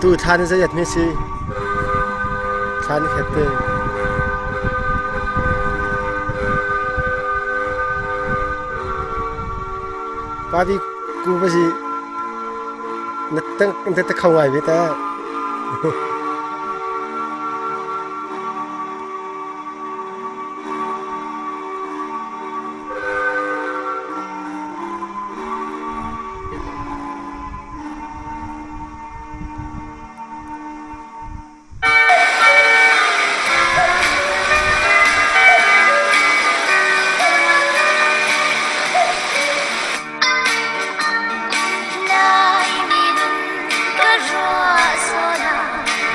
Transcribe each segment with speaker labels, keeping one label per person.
Speaker 1: tu than zayat me si than khate padi ku basi natang ta khawai beta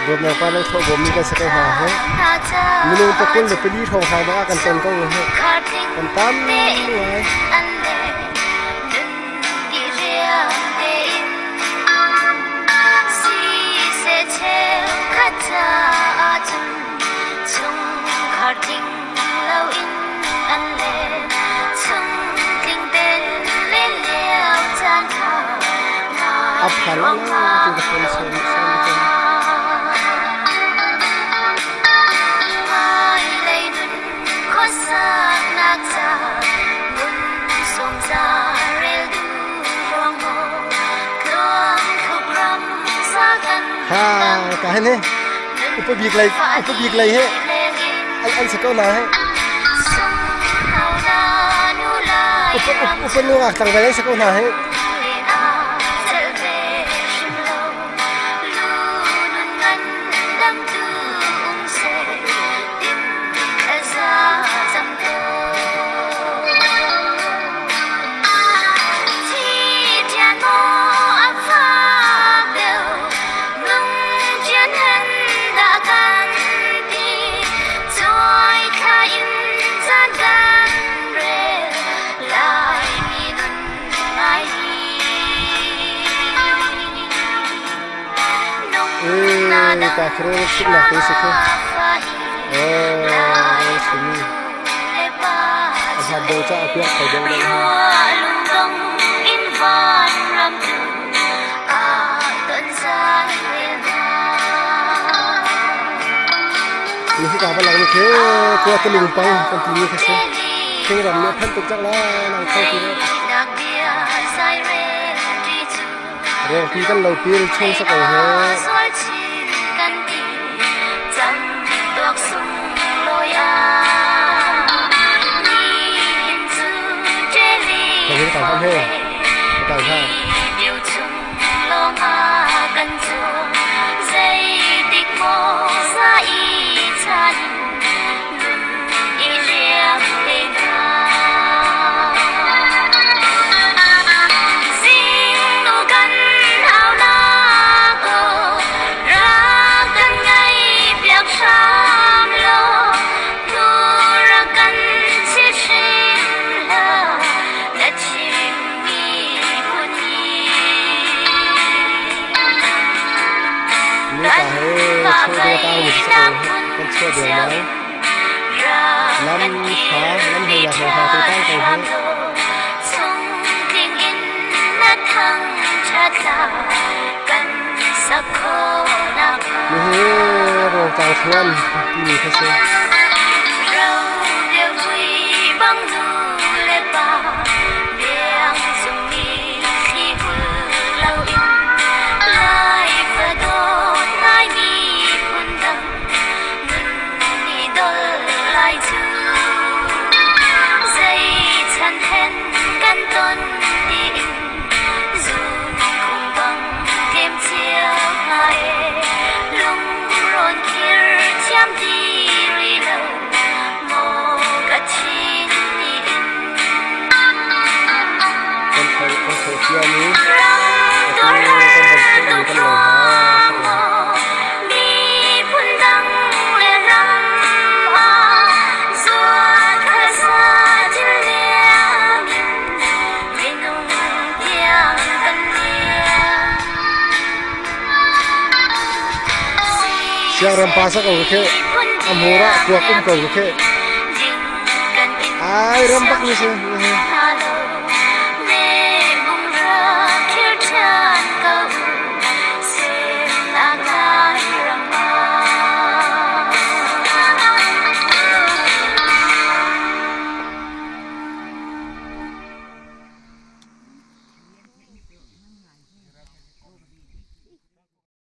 Speaker 1: bom yang paling thô bom ni kan sakau ha he minung pakul le peli thong ha ba kan ton ko he kan tam ngai ap halang tu kan sen ha cái này upabik lay he anh sẽ câu nào he upanu ngak tang bay sẽ câu nào he ta kira sih nak sih ke sini ada dosa apa yang kau jangan ini kita apa lagi ke kuat terlumpang continue ke sini kira ramai kan tukar lah nang kau kira rồi khi kan lâu pil chung sa kau he cái tàu không hề cái tàu ha con chưa được đấy năm khó năm hay là hồi hà tôi tăng cầu hơn rồi chào xuân gì thế chứ siang rempasa kau ke amura kuakum kau ke ai rempak ni sih